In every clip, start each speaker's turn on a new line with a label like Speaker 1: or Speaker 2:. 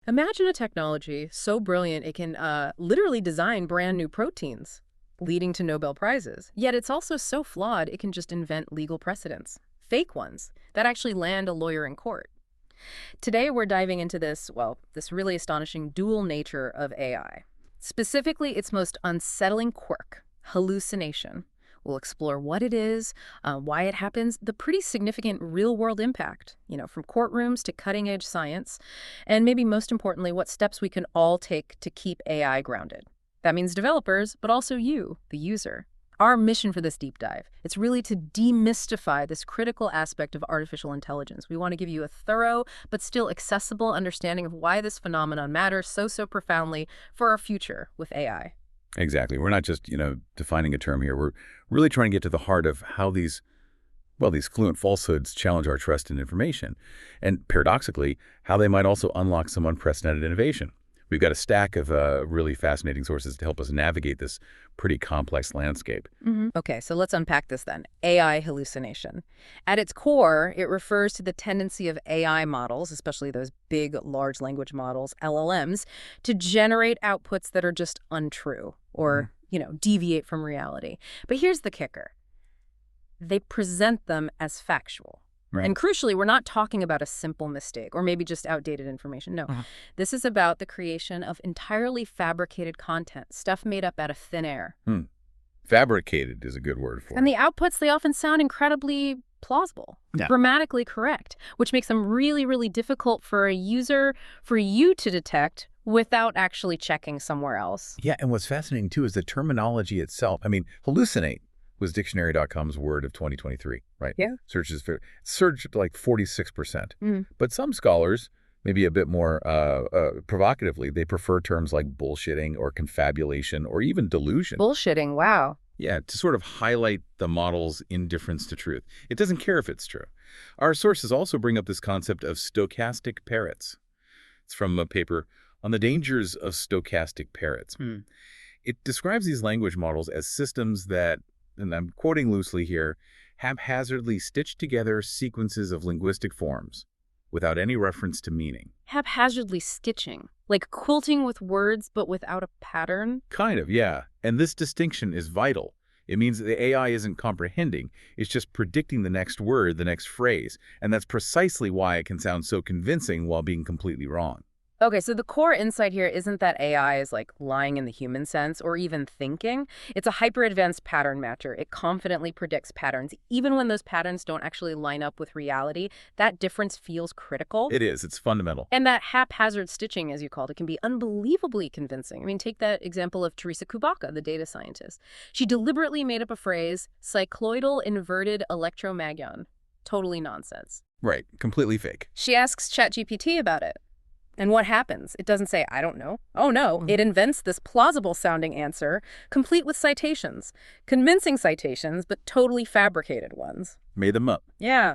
Speaker 1: Imagine a technology so brilliant it can literally design brand new proteins, leading to Nobel Prizes. Yet it's also so flawed it can just invent legal precedents, fake ones, that actually land a lawyer in court. Today we're diving into this really astonishing dual nature of AI. Specifically, its most unsettling quirk, hallucination. We'll explore what it is, why it happens, the pretty significant real-world impact, from courtrooms to cutting-edge science, and maybe most importantly, what steps we can all take to keep AI grounded. That means developers, but also you, the user. Our mission for this deep dive, it's really to demystify this critical aspect of artificial intelligence. We want to give you a thorough but still accessible understanding of why this phenomenon matters so profoundly for our future with AI.
Speaker 2: Exactly. We're not just, defining a term here. We're really trying to get to the heart of how these fluent falsehoods challenge our trust in information, and paradoxically, how they might also unlock some unprecedented innovation. We've got a stack of really fascinating sources to help us navigate this pretty complex landscape.
Speaker 1: Okay, so let's unpack this then. AI hallucination. At its core, it refers to the tendency of AI models, especially those big, large language models, LLMs, to generate outputs that are just untrue or, deviate from reality. But here's the kicker. They present them as factual.
Speaker 2: Right.
Speaker 1: And crucially, we're not talking about a simple mistake or maybe just outdated information. No, This is about the creation of entirely fabricated content, stuff made up out of thin air.
Speaker 2: Fabricated is a good word for it.
Speaker 1: And the outputs, they often sound incredibly plausible, grammatically correct, which makes them really difficult for a user, for you to detect without actually checking somewhere else.
Speaker 2: Yeah, and what's fascinating, too, is the terminology itself. I mean, hallucinate was dictionary.com's word of 2023, right?
Speaker 1: Yeah.
Speaker 2: Surged like 46%. But some scholars, maybe a bit more provocatively, they prefer terms like bullshitting or confabulation or even delusion.
Speaker 1: Bullshitting, wow.
Speaker 2: Yeah, to sort of highlight the model's indifference to truth. It doesn't care if it's true. Our sources also bring up this concept of stochastic parrots. It's from a paper on the dangers of stochastic parrots. It describes these language models as systems that, and I'm quoting loosely here, haphazardly stitched together sequences of linguistic forms without any reference to meaning.
Speaker 1: Haphazardly stitching, like quilting with words but without a pattern?
Speaker 2: Kind of, yeah. And this distinction is vital. It means that the AI isn't comprehending, it's just predicting the next word, the next phrase. And that's precisely why it can sound so convincing while being completely wrong.
Speaker 1: Okay, so the core insight here isn't that AI is like lying in the human sense or even thinking. It's a hyper-advanced pattern matcher. It confidently predicts patterns. Even when those patterns don't actually line up with reality, that difference feels critical.
Speaker 2: It is. It's fundamental.
Speaker 1: And that haphazard stitching, as you called it, can be unbelievably convincing. I mean, take that example of Teresa Kubaka, the data scientist. She deliberately made up a phrase, cycloidal inverted electromagnon. Totally nonsense.
Speaker 2: Right. Completely fake.
Speaker 1: She asks ChatGPT about it. And what happens? It doesn't say, I don't know. Oh, no. It invents this plausible-sounding answer, complete with citations. Convincing citations, but totally fabricated ones.
Speaker 2: Made them up.
Speaker 1: Yeah.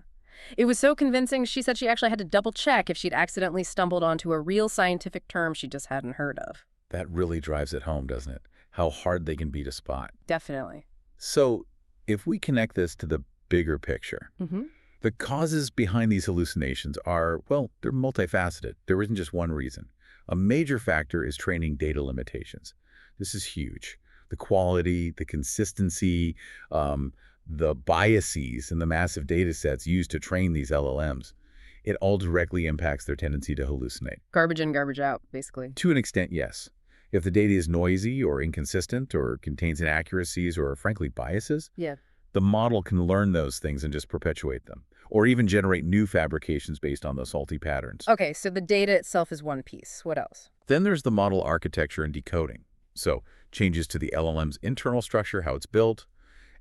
Speaker 1: It was so convincing, she said she actually had to double-check if she'd accidentally stumbled onto a real scientific term she just hadn't heard of.
Speaker 2: That really drives it home, doesn't it? How hard they can be to spot.
Speaker 1: Definitely.
Speaker 2: So if we connect this to the bigger picture, the causes behind these hallucinations are, well, they're multifaceted. There isn't just one reason. A major factor is training data limitations. This is huge. The quality, the consistency, the biases in the massive data sets used to train these LLMs. It all directly impacts their tendency to hallucinate.
Speaker 1: Garbage in, garbage out, basically.
Speaker 2: To an extent, yes. If the data is noisy or inconsistent or contains inaccuracies or, frankly, biases, the model can learn those things and just perpetuate them, or even generate new fabrications based on those faulty patterns.
Speaker 1: Okay, so the data itself is one piece. What else?
Speaker 2: Then there's the model architecture and decoding. So changes to the LLM's internal structure, how it's built,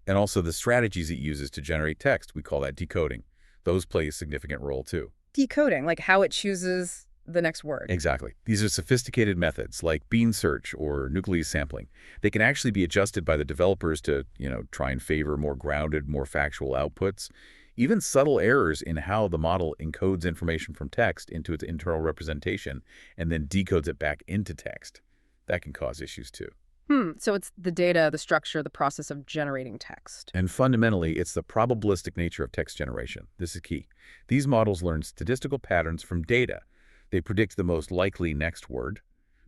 Speaker 2: and also the strategies it uses to generate text. We call that decoding. Those play a significant role too.
Speaker 1: Decoding, like how it chooses the next word.
Speaker 2: Exactly. These are sophisticated methods like bean search or nucleus sampling. They can actually be adjusted by the developers to, try and favor more grounded, more factual outputs. Even subtle errors in how the model encodes information from text into its internal representation and then decodes it back into text. That can cause issues too.
Speaker 1: So it's the data, the structure, the process of generating text.
Speaker 2: And fundamentally, it's the probabilistic nature of text generation. This is key. These models learn statistical patterns from data. They predict the most likely next word,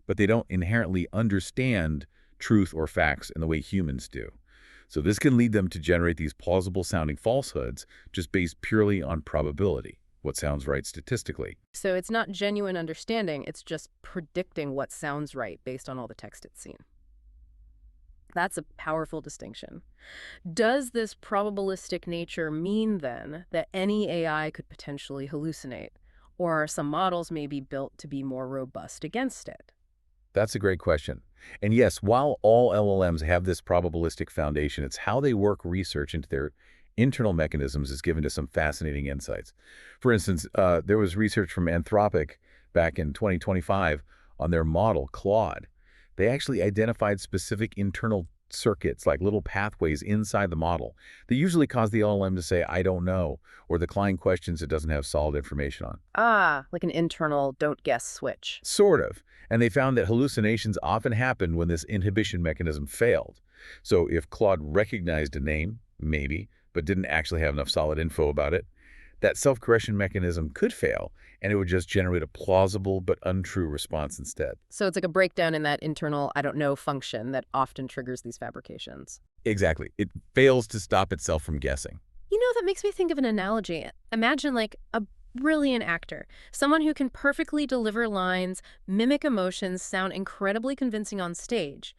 Speaker 2: but they don't inherently understand truth or facts in the way humans do. So this can lead them to generate these plausible-sounding falsehoods just based purely on probability, what sounds right statistically.
Speaker 1: So it's not genuine understanding, it's just predicting what sounds right based on all the text it's seen. That's a powerful distinction. Does this probabilistic nature mean, then, that any AI could potentially hallucinate? Or are some models maybe built to be more robust against it?
Speaker 2: That's a great question. And yes, while all LLMs have this probabilistic foundation, it's how they work research into their internal mechanisms is given to some fascinating insights. For instance, there was research from Anthropic back in 2025 on their model, Claude. They actually identified specific internal circuits, like little pathways inside the model, that usually cause the LLM to say, I don't know, or decline questions it doesn't have solid information on.
Speaker 1: Ah, like an internal don't guess switch.
Speaker 2: Sort of. And they found that hallucinations often happened when this inhibition mechanism failed. So if Claude recognized a name, maybe, but didn't actually have enough solid info about it, that self-correction mechanism could fail, and it would just generate a plausible but untrue response instead.
Speaker 1: So it's like a breakdown in that internal I don't know function that often triggers these fabrications.
Speaker 2: Exactly. It fails to stop itself from guessing.
Speaker 1: That makes me think of an analogy. Imagine like a brilliant actor, someone who can perfectly deliver lines, mimic emotions, sound incredibly convincing on stage,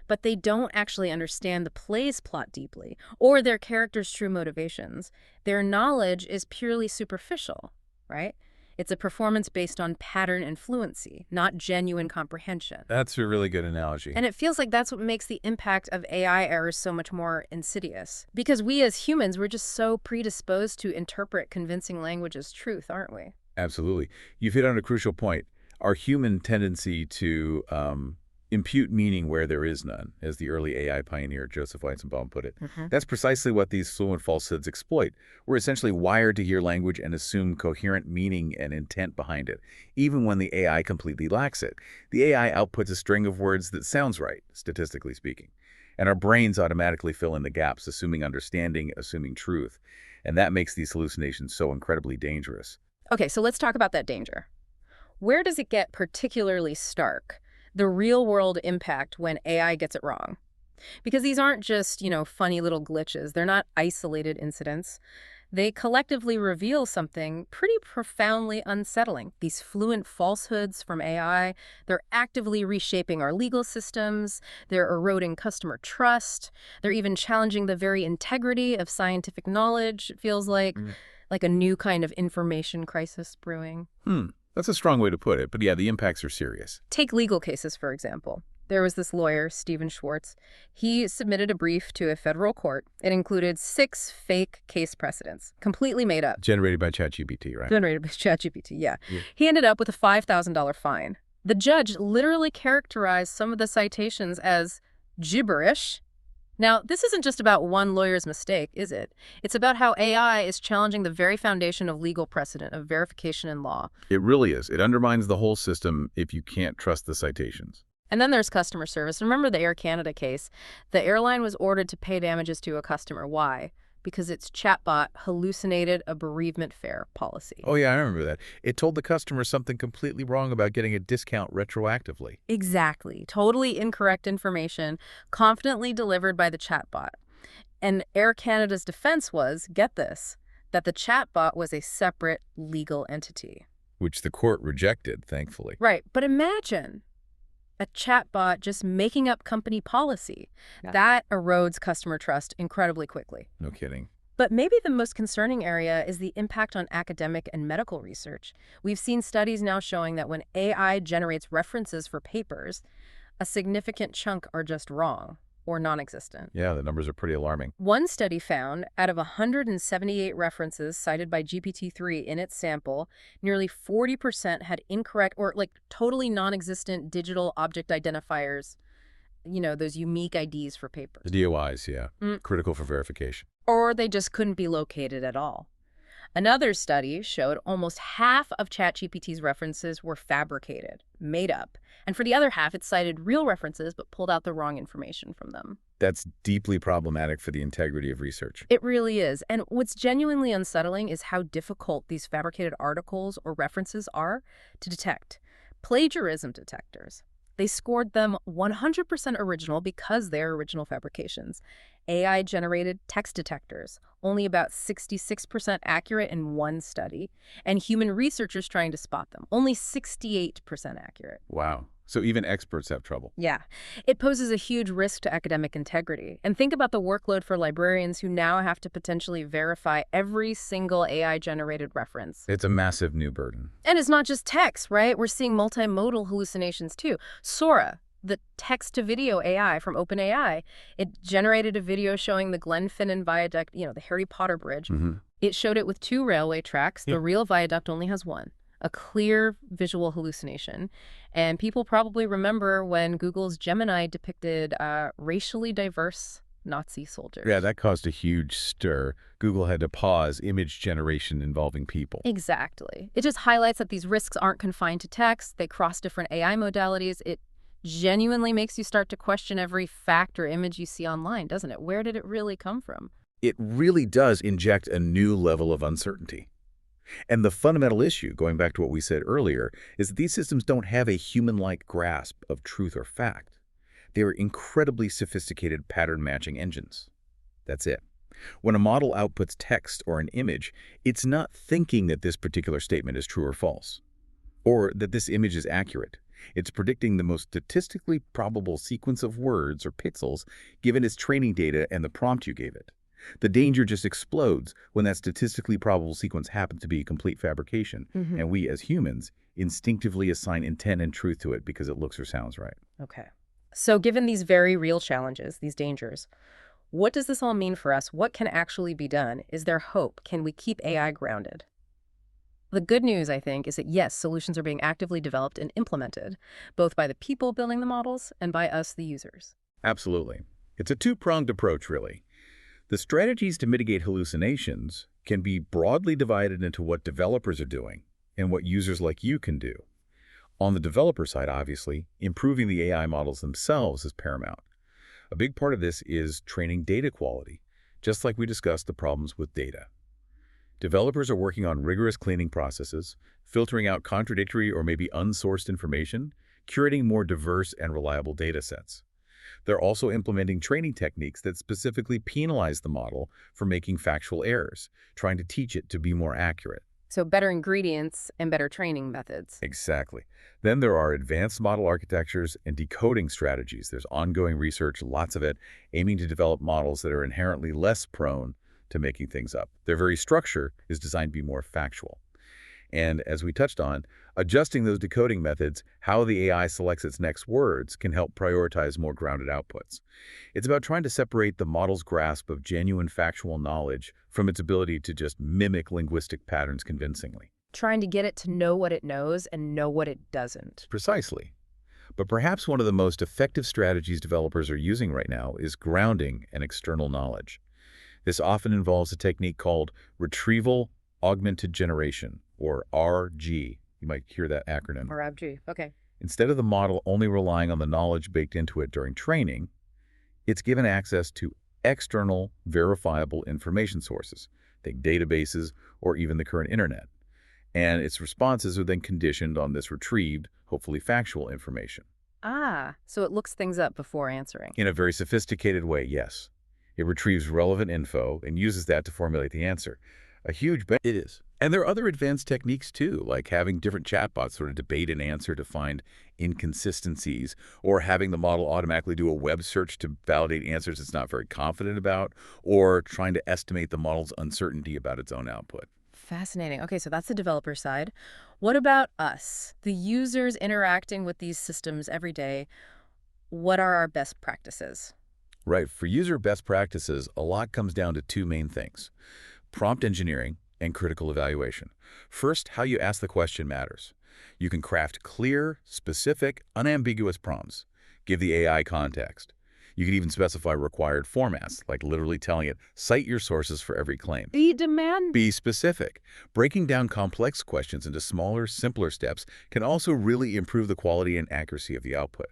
Speaker 1: but they don't actually understand the play's plot deeply or their character's true motivations. Their knowledge is purely superficial, right? It's a performance based on pattern and fluency, not genuine comprehension.
Speaker 2: That's a really good analogy.
Speaker 1: And it feels like that's what makes the impact of AI errors so much more insidious. Because we as humans, we're just so predisposed to interpret convincing language as truth, aren't we?
Speaker 2: Absolutely. You've hit on a crucial point. Our human tendency to impute meaning where there is none, as the early AI pioneer Joseph Weizenbaum put it. That's precisely what these fluent falsehoods exploit. We're essentially wired to hear language and assume coherent meaning and intent behind it, even when the AI completely lacks it. The AI outputs a string of words that sounds right, statistically speaking. And our brains automatically fill in the gaps, assuming understanding, assuming truth. And that makes these hallucinations so incredibly dangerous.
Speaker 1: Okay, so let's talk about that danger. Where does it get particularly stark? The real-world impact when AI gets it wrong. Because these aren't just, funny little glitches. They're not isolated incidents. They collectively reveal something pretty profoundly unsettling. These fluent falsehoods from AI, they're actively reshaping our legal systems. They're eroding customer trust. They're even challenging the very integrity of scientific knowledge. It feels like a new kind of information crisis brewing.
Speaker 2: That's a strong way to put it, but yeah, the impacts are serious.
Speaker 1: Take legal cases, for example. There was this lawyer, Stephen Schwartz. He submitted a brief to a federal court. It included 6 fake case precedents, completely made up.
Speaker 2: Generated by ChatGPT, right?
Speaker 1: Generated by ChatGPT, yeah. He ended up with a $5,000 fine. The judge literally characterized some of the citations as gibberish. Now, this isn't just about one lawyer's mistake, is it? It's about how AI is challenging the very foundation of legal precedent, of verification in law.
Speaker 2: It really is. It undermines the whole system if you can't trust the citations.
Speaker 1: And then there's customer service. Remember the Air Canada case? The airline was ordered to pay damages to a customer. Why? Because its chatbot hallucinated a bereavement fare policy.
Speaker 2: Oh, yeah, I remember that. It told the customer something completely wrong about getting a discount retroactively.
Speaker 1: Exactly. Totally incorrect information, confidently delivered by the chatbot. And Air Canada's defense was, get this, that the chatbot was a separate legal entity.
Speaker 2: Which the court rejected, thankfully.
Speaker 1: Right. But imagine a chatbot just making up company policy. Yeah. That erodes customer trust incredibly quickly.
Speaker 2: No kidding.
Speaker 1: But maybe the most concerning area is the impact on academic and medical research. We've seen studies now showing that when AI generates references for papers, a significant chunk are just wrong or non-existent.
Speaker 2: Yeah, the numbers are pretty alarming.
Speaker 1: One study found out of 178 references cited by GPT-3 in its sample, nearly 40% had incorrect or totally non-existent digital object identifiers, those unique IDs for papers.
Speaker 2: The DOIs, yeah. Critical for verification.
Speaker 1: Or they just couldn't be located at all. Another study showed almost half of ChatGPT's references were fabricated, made up. And for the other half, it cited real references but pulled out the wrong information from them.
Speaker 2: That's deeply problematic for the integrity of research.
Speaker 1: It really is. And what's genuinely unsettling is how difficult these fabricated articles or references are to detect. Plagiarism detectors. They scored them 100% original because they're original fabrications. AI-generated text detectors, only about 66% accurate in one study. And human researchers trying to spot them, only 68% accurate.
Speaker 2: Wow. So even experts have trouble.
Speaker 1: Yeah, it poses a huge risk to academic integrity. And think about the workload for librarians who now have to potentially verify every single AI-generated reference.
Speaker 2: It's a massive new burden.
Speaker 1: And it's not just text, right? We're seeing multimodal hallucinations too. Sora, the text-to-video AI from OpenAI, it generated a video showing the Glenfinnan Viaduct, the Harry Potter bridge. It showed it with 2 railway tracks. The real viaduct only has 1. A clear visual hallucination. And people probably remember when Google's Gemini depicted racially diverse Nazi soldiers.
Speaker 2: Yeah, that caused a huge stir. Google had to pause image generation involving people.
Speaker 1: Exactly. It just highlights that these risks aren't confined to text. They cross different AI modalities. It genuinely makes you start to question every fact or image you see online, doesn't it? Where did it really come from?
Speaker 2: It really does inject a new level of uncertainty. And the fundamental issue, going back to what we said earlier, is that these systems don't have a human-like grasp of truth or fact. They are incredibly sophisticated pattern-matching engines. That's it. When a model outputs text or an image, it's not thinking that this particular statement is true or false, or that this image is accurate. It's predicting the most statistically probable sequence of words or pixels given its training data and the prompt you gave it. The danger just explodes when that statistically probable sequence happens to be a complete fabrication, and we as humans instinctively assign intent and truth to it because it looks or sounds right.
Speaker 1: Okay. So given these very real challenges, these dangers, what does this all mean for us? What can actually be done? Is there hope? Can we keep AI grounded? The good news, I think, is that yes, solutions are being actively developed and implemented, both by the people building the models and by us, the users.
Speaker 2: Absolutely. It's a two-pronged approach, really. The strategies to mitigate hallucinations can be broadly divided into what developers are doing and what users like you can do. On the developer side, obviously, improving the AI models themselves is paramount. A big part of this is training data quality, just like we discussed the problems with data. Developers are working on rigorous cleaning processes, filtering out contradictory or maybe unsourced information, curating more diverse and reliable data sets. They're also implementing training techniques that specifically penalize the model for making factual errors, trying to teach it to be more accurate.
Speaker 1: So better ingredients and better training methods.
Speaker 2: Exactly. Then there are advanced model architectures and decoding strategies. There's ongoing research, lots of it, aiming to develop models that are inherently less prone to making things up. Their very structure is designed to be more factual. And as we touched on, adjusting those decoding methods, how the AI selects its next words, can help prioritize more grounded outputs. It's about trying to separate the model's grasp of genuine factual knowledge from its ability to just mimic linguistic patterns convincingly.
Speaker 1: Trying to get it to know what it knows and know what it doesn't.
Speaker 2: Precisely. But perhaps one of the most effective strategies developers are using right now is grounding an external knowledge. This often involves a technique called retrieval augmented generation, or RG. You might hear that acronym.
Speaker 1: RG, okay.
Speaker 2: Instead of the model only relying on the knowledge baked into it during training, it's given access to external, verifiable information sources, think databases or even the current internet. And its responses are then conditioned on this retrieved, hopefully factual information.
Speaker 1: Ah, so it looks things up before answering.
Speaker 2: In a very sophisticated way, yes. It retrieves relevant info and uses that to formulate the answer. A huge benefit. It is. And there are other advanced techniques too, like having different chatbots sort of debate an answer to find inconsistencies, or having the model automatically do a web search to validate answers it's not very confident about, or trying to estimate the model's uncertainty about its own output.
Speaker 1: Fascinating. Okay, so that's the developer side. What about us, the users interacting with these systems every day? What are our best practices?
Speaker 2: Right. For user best practices, a lot comes down to two main things: prompt engineering and critical evaluation. First, how you ask the question matters. You can craft clear, specific, unambiguous prompts. Give the AI context. You could even specify required formats, like literally telling it, cite your sources for every claim.
Speaker 1: The demand.
Speaker 2: Be specific. Breaking down complex questions into smaller, simpler steps can also really improve the quality and accuracy of the output.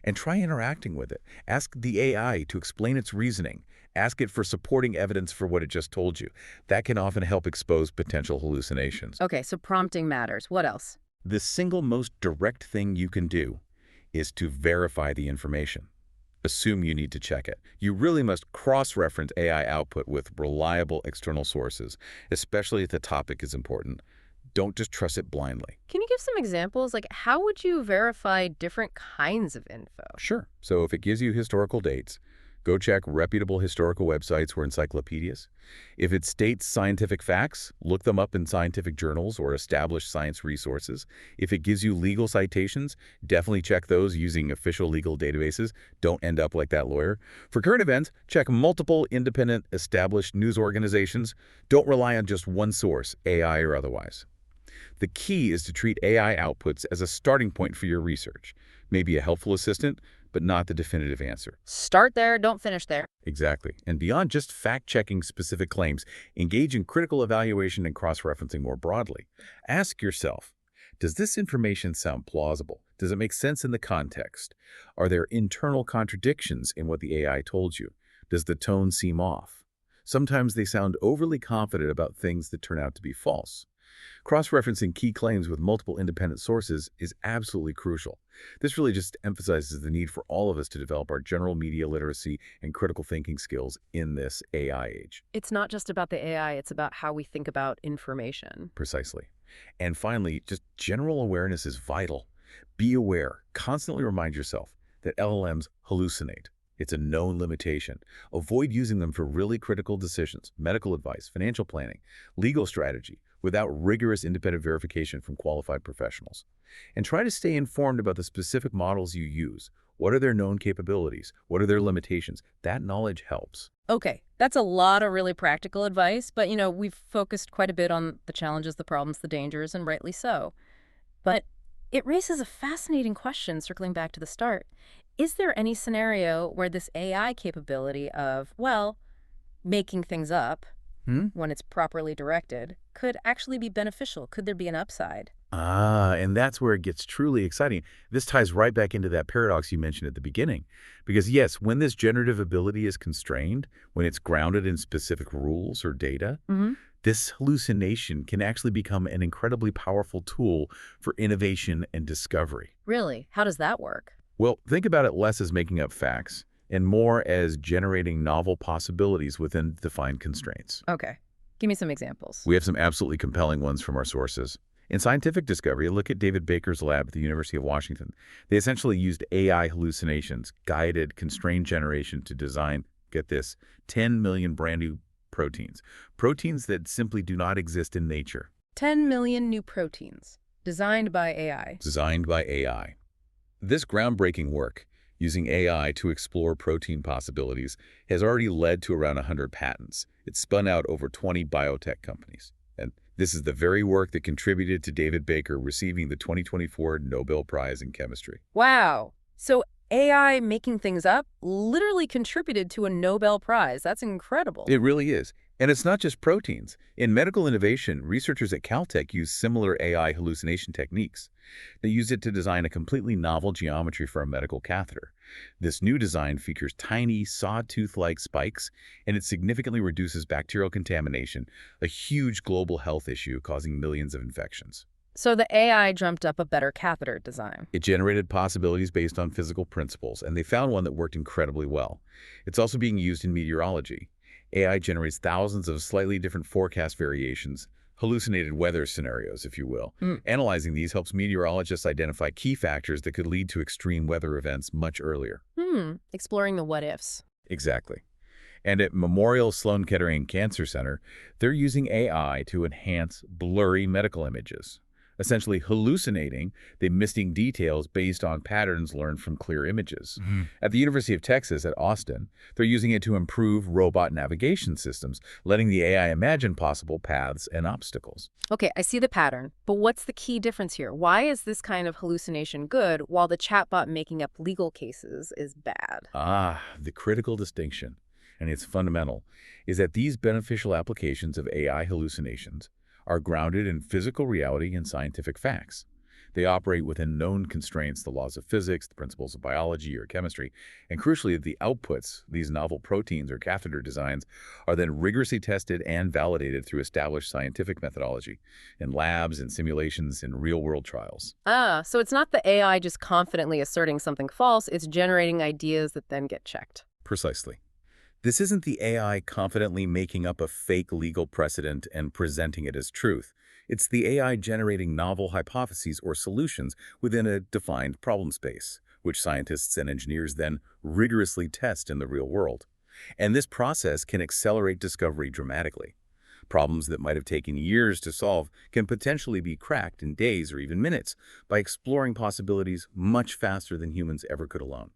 Speaker 2: And try interacting with it. Ask the AI to explain its reasoning. Ask it for supporting evidence for what it just told you. That can often help expose potential hallucinations.
Speaker 1: Okay, so prompting matters. What else?
Speaker 2: The single most direct thing you can do is to verify the information. Assume you need to check it. You really must cross-reference AI output with reliable external sources, especially if the topic is important. Don't just trust it blindly.
Speaker 1: Can you give some examples? Like, how would you verify different kinds of info?
Speaker 2: Sure. So if it gives you historical dates, go check reputable historical websites or encyclopedias. If it states scientific facts, look them up in scientific journals or established science resources. If it gives you legal citations, definitely check those using official legal databases. Don't end up like that lawyer. For current events, check multiple independent established news organizations. Don't rely on just one source, AI or otherwise. The key is to treat AI outputs as a starting point for your research. Maybe a helpful assistant, but not the definitive answer.
Speaker 1: Start there, don't finish there.
Speaker 2: Exactly. And beyond just fact-checking specific claims, engage in critical evaluation and cross-referencing more broadly. Ask yourself, does this information sound plausible? Does it make sense in the context? Are there internal contradictions in what the AI told you? Does the tone seem off? Sometimes they sound overly confident about things that turn out to be false. Cross-referencing key claims with multiple independent sources is absolutely crucial. This really just emphasizes the need for all of us to develop our general media literacy and critical thinking skills in this AI age.
Speaker 1: It's not just about the AI, it's about how we think about information.
Speaker 2: Precisely. And finally, just general awareness is vital. Be aware. Constantly remind yourself that LLMs hallucinate. It's a known limitation. Avoid using them for really critical decisions, medical advice, financial planning, legal strategy, without rigorous independent verification from qualified professionals. And try to stay informed about the specific models you use. What are their known capabilities? What are their limitations? That knowledge helps.
Speaker 1: Okay, that's a lot of really practical advice, but we've focused quite a bit on the challenges, the problems, the dangers, and rightly so. But it raises a fascinating question, circling back to the start. Is there any scenario where this AI capability of, well, making things up when it's properly directed could actually be beneficial? Could there be an upside?
Speaker 2: And that's where it gets truly exciting. This ties right back into that paradox you mentioned at the beginning. Because yes, when this generative ability is constrained, when it's grounded in specific rules or data, this hallucination can actually become an incredibly powerful tool for innovation and discovery.
Speaker 1: Really? How does that work?
Speaker 2: Well, think about it less as making up facts and more as generating novel possibilities within defined constraints.
Speaker 1: Okay. Give me some examples.
Speaker 2: We have some absolutely compelling ones from our sources. In scientific discovery, look at David Baker's lab at the University of Washington. They essentially used AI hallucinations, guided constrained generation to design, get this, 10 million brand new proteins. Proteins that simply do not exist in nature.
Speaker 1: 10 million new proteins, designed by AI.
Speaker 2: Designed by AI. This groundbreaking work, using AI to explore protein possibilities, has already led to around 100 patents. It's spun out over 20 biotech companies. And this is the very work that contributed to David Baker receiving the 2024 Nobel Prize in Chemistry.
Speaker 1: Wow. So AI making things up literally contributed to a Nobel Prize. That's incredible.
Speaker 2: It really is. And it's not just proteins. In medical innovation, researchers at Caltech use similar AI hallucination techniques. They use it to design a completely novel geometry for a medical catheter. This new design features tiny, sawtooth-like spikes, and it significantly reduces bacterial contamination, a huge global health issue causing millions of infections.
Speaker 1: So the AI dreamt up a better catheter design.
Speaker 2: It generated possibilities based on physical principles, and they found one that worked incredibly well. It's also being used in meteorology. AI generates thousands of slightly different forecast variations, hallucinated weather scenarios, if you will. Analyzing these helps meteorologists identify key factors that could lead to extreme weather events much earlier.
Speaker 1: Exploring the what-ifs.
Speaker 2: Exactly. And at Memorial Sloan Kettering Cancer Center, they're using AI to enhance blurry medical images. essentially hallucinating the missing details based on patterns learned from clear images. At the University of Texas at Austin, they're using it to improve robot navigation systems, letting the AI imagine possible paths and obstacles.
Speaker 1: Okay, I see the pattern, but what's the key difference here? Why is this kind of hallucination good while the chatbot making up legal cases is bad?
Speaker 2: The critical distinction, and it's fundamental, is that these beneficial applications of AI hallucinations are grounded in physical reality and scientific facts. They operate within known constraints, the laws of physics, the principles of biology or chemistry, and crucially, the outputs, these novel proteins or catheter designs, are then rigorously tested and validated through established scientific methodology in labs and simulations in real-world trials.
Speaker 1: So it's not the AI just confidently asserting something false, it's generating ideas that then get checked.
Speaker 2: Precisely. This isn't the AI confidently making up a fake legal precedent and presenting it as truth. It's the AI generating novel hypotheses or solutions within a defined problem space, which scientists and engineers then rigorously test in the real world. And this process can accelerate discovery dramatically. Problems that might have taken years to solve can potentially be cracked in days or even minutes by exploring possibilities much faster than humans ever could alone.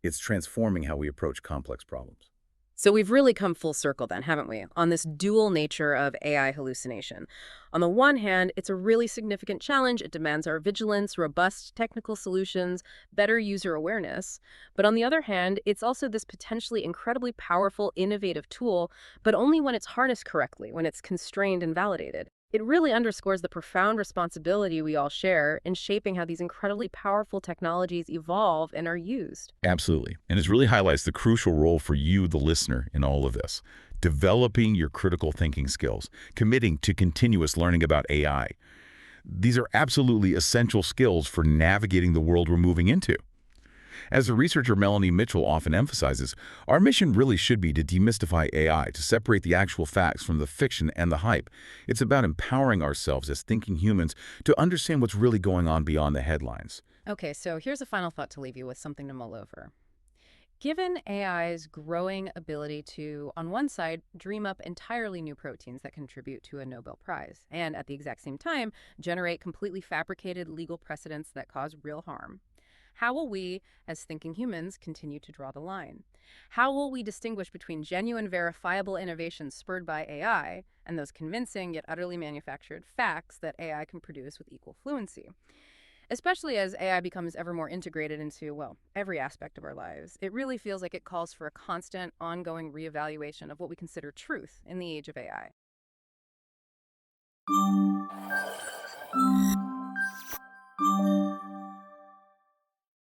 Speaker 2: It's transforming how we approach complex problems.
Speaker 1: So we've really come full circle then, haven't we, on this dual nature of AI hallucination. On the one hand, it's a really significant challenge. It demands our vigilance, robust technical solutions, better user awareness. But on the other hand, it's also this potentially incredibly powerful, innovative tool, but only when it's harnessed correctly, when it's constrained and validated. It really underscores the profound responsibility we all share in shaping how these incredibly powerful technologies evolve and are used.
Speaker 2: Absolutely. And it really highlights the crucial role for you, the listener, in all of this. Developing your critical thinking skills, committing to continuous learning about AI. These are absolutely essential skills for navigating the world we're moving into. As the researcher Melanie Mitchell often emphasizes, our mission really should be to demystify AI, to separate the actual facts from the fiction and the hype. It's about empowering ourselves as thinking humans to understand what's really going on beyond the headlines.
Speaker 1: Okay, so here's a final thought to leave you with, something to mull over. Given AI's growing ability to, on one side, dream up entirely new proteins that contribute to a Nobel Prize, and at the exact same time, generate completely fabricated legal precedents that cause real harm, how will we, as thinking humans, continue to draw the line? How will we distinguish between genuine, verifiable innovations spurred by AI and those convincing yet utterly manufactured facts that AI can produce with equal fluency? Especially as AI becomes ever more integrated into, well, every aspect of our lives, it really feels like it calls for a constant, ongoing reevaluation of what we consider truth in the age of AI.